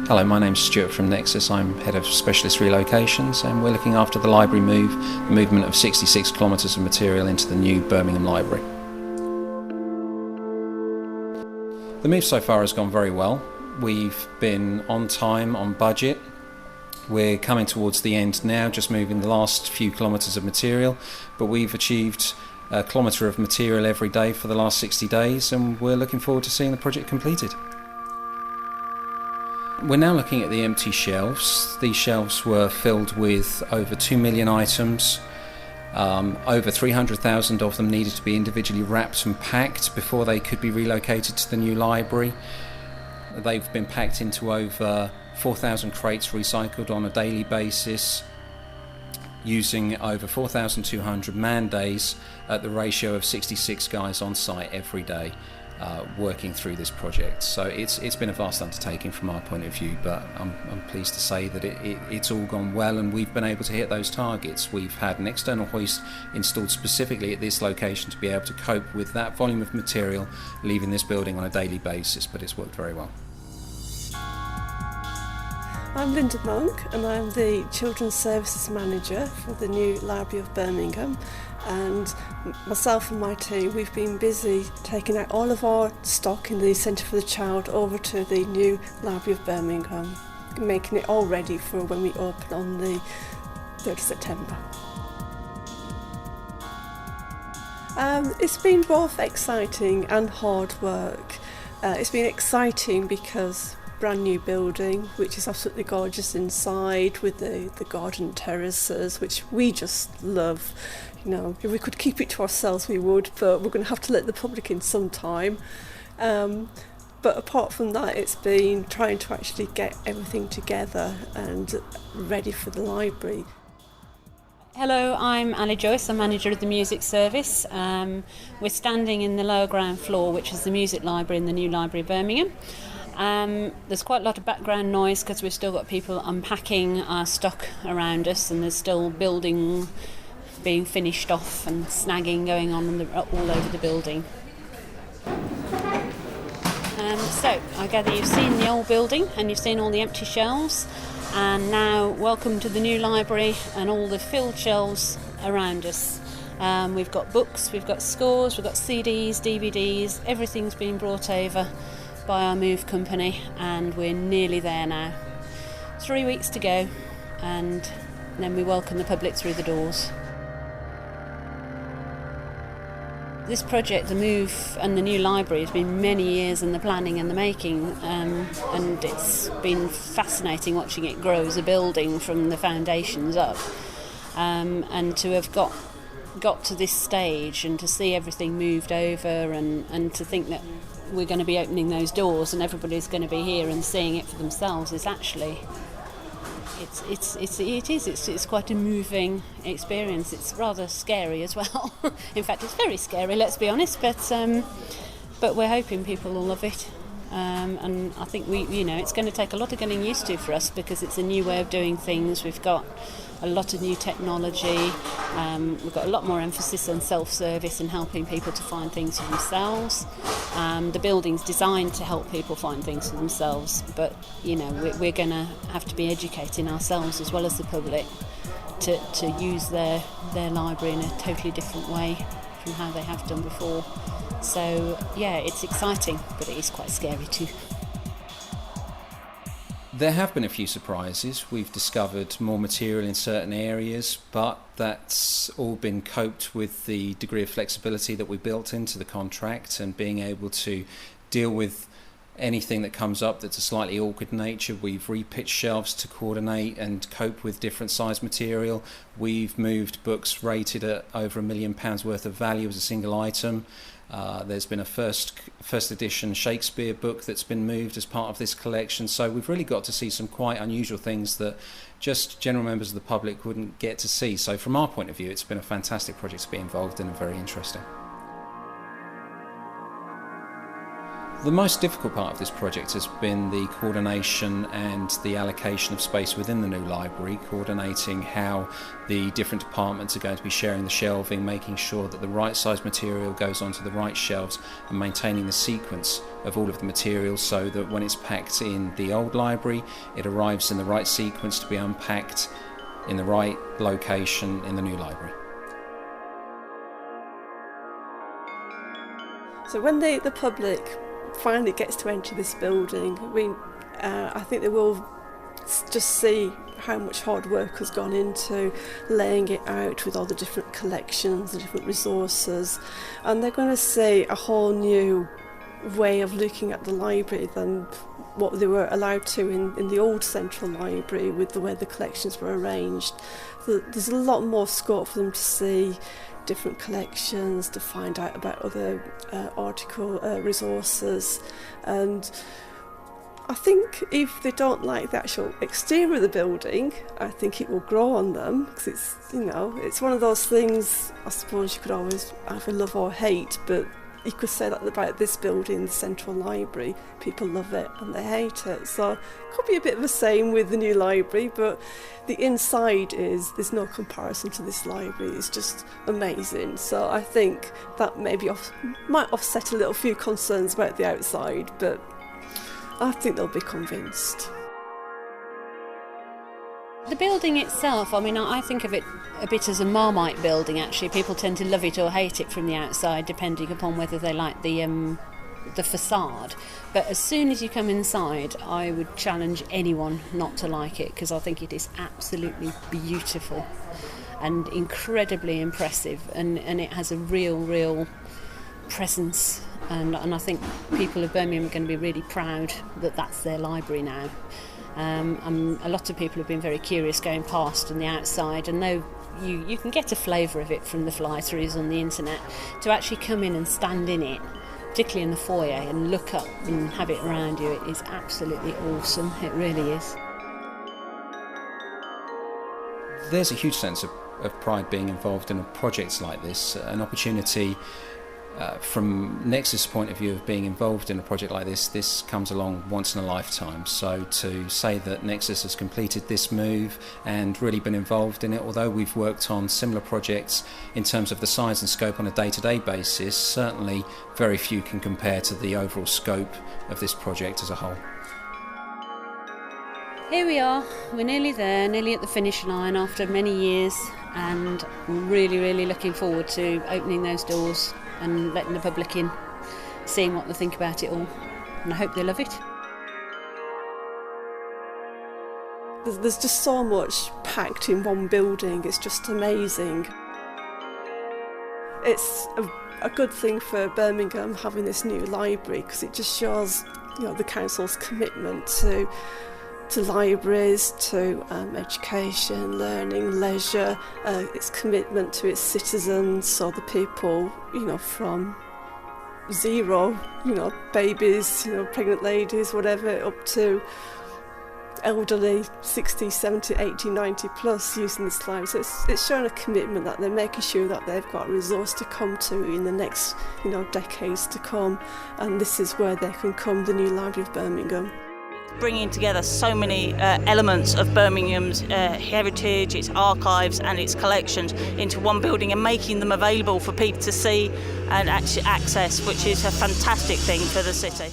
Hello, my name's Stuart from Nexus. I'm Head of Specialist Relocations, and we're looking after the library movement of 66 kilometres of material into the new Birmingham Library. The move so far has gone very well. We've been on time, on budget. We're coming towards the end now, just moving the last few kilometres of material, but we've achieved a kilometre of material every day for the last 60 days, and we're looking forward to seeing the project completed. We're now looking at the empty shelves. These shelves were filled with over 2 million items. Over 300,000 of them needed to be individually wrapped and packed before they could be relocated to the new library. They've been packed into over 4,000 crates recycled on a daily basis, using over 4,200 man days at the ratio of 66 guys on site every day. Working through this project. So it's been a vast undertaking from our point of view, but I'm pleased to say that it's all gone well, and we've been able to hit those targets. We've had an external hoist installed specifically at this location to be able to cope with that volume of material leaving this building on a daily basis, but it's worked very well. I'm Linda Monk, and I'm the Children's Services Manager for the new Library of Birmingham, and myself and my team, we've been busy taking out all of our stock in the Centre for the Child over to the new Library of Birmingham, making it all ready for when we open on the 3rd of September. It's been both exciting and hard work. It's been exciting because brand new building, which is absolutely gorgeous inside, with the garden terraces, which we just love. You know, if we could keep it to ourselves we would, but we're going to have to let the public in sometime. But apart from that, it's been trying to actually get everything together and ready for the library. Hello, I'm Ali Joyce, I'm manager of the music service. We're standing in the lower ground floor, which is the music library in the new Library of Birmingham. There's quite a lot of background noise because we've still got people unpacking our stock around us, and there's still building being finished off and snagging going on all over the building. So I gather you've seen the old building and you've seen all the empty shelves, and now welcome to the new library and all the filled shelves around us. We've got books, we've got scores, we've got CDs, DVDs, everything's been brought over by our move company, and we're nearly there now. 3 weeks to go, and then we welcome the public through the doors. This project, the move and the new library, has been many years in the planning and the making, and it's been fascinating watching it grow as a building from the foundations up, and to have got to this stage and to see everything moved over, and to think that we're going to be opening those doors and everybody's going to be here and seeing it for themselves is actually it's quite a moving experience. It's rather scary as well. In fact, it's very scary, let's be honest, but we're hoping people will love it, and I think it's going to take a lot of getting used to for us, because it's a new way of doing things. We've got a lot of new technology. We've got a lot more emphasis on self-service and helping people to find things for themselves. The building's designed to help people find things for themselves, but we're going to have to be educating ourselves as well as the public to use their library in a totally different way from how they have done before. So yeah, it's exciting, but it is quite scary too. There have been a few surprises. We've discovered more material in certain areas, but that's all been coped with the degree of flexibility that we built into the contract, and being able to deal with anything that comes up that's a slightly awkward nature. We've repitched shelves to coordinate and cope with different size material. We've moved books rated at over £1 million worth of value as a single item. There's been a first edition Shakespeare book that's been moved as part of this collection. So we've really got to see some quite unusual things that just general members of the public wouldn't get to see. So from our point of view, it's been a fantastic project to be involved in, and very interesting. The most difficult part of this project has been the coordination and the allocation of space within the new library, coordinating how the different departments are going to be sharing the shelving, making sure that the right size material goes onto the right shelves, and maintaining the sequence of all of the materials so that when it's packed in the old library, it arrives in the right sequence to be unpacked in the right location in the new library. So when the public finally gets to enter this building, I think they will just see how much hard work has gone into laying it out with all the different collections, the different resources, and they're going to see a whole new way of looking at the library than what they were allowed to in the old central library with the way the collections were arranged. So there's a lot more scope for them to see different collections, to find out about other resources, and I think if they don't like the actual exterior of the building, I think it will grow on them, because it's one of those things I suppose you could always either love or hate, but you could say that about this building, the Central Library. People love it and they hate it. So it could be a bit of the same with the new library, but the inside there's no comparison to this library. It's just amazing. So I think that maybe might offset a little few concerns about the outside, but I think they'll be convinced. The building itself, I think of it a bit as a Marmite building, actually. People tend to love it or hate it from the outside, depending upon whether they like the facade. But as soon as you come inside, I would challenge anyone not to like it, because I think it is absolutely beautiful and incredibly impressive, and it has a real presence, and I think people of Birmingham are going to be really proud that that's their library now. A lot of people have been very curious going past on the outside, and though you can get a flavour of it from the fly-throughs on the internet, to actually come in and stand in it, particularly in the foyer, and look up and have it around you, it is absolutely awesome. It really is. There's a huge sense of pride being involved in a project like this, an opportunity. From Nexus' point of view of being involved in a project like this comes along once in a lifetime. So to say that Nexus has completed this move and really been involved in it, although we've worked on similar projects in terms of the size and scope on a day-to-day basis, certainly very few can compare to the overall scope of this project as a whole. Here we are, we're nearly there, nearly at the finish line after many years, and I'm really looking forward to opening those doors and letting the public in, seeing what they think about it all, and I hope they love it. There's just so much packed in one building, it's just amazing. It's a good thing for Birmingham having this new library, because it just shows the council's commitment to libraries, to education, learning, leisure, its commitment to its citizens, so the people, from zero, babies, pregnant ladies, whatever, up to elderly, 60, 70, 80, 90 plus using this library. So it's showing a commitment that they're making sure that they've got a resource to come to in the next, decades to come, and this is where they can come, the new Library of Birmingham. Bringing together so many elements of Birmingham's heritage, its archives and its collections into one building, and making them available for people to see and actually access, which is a fantastic thing for the city.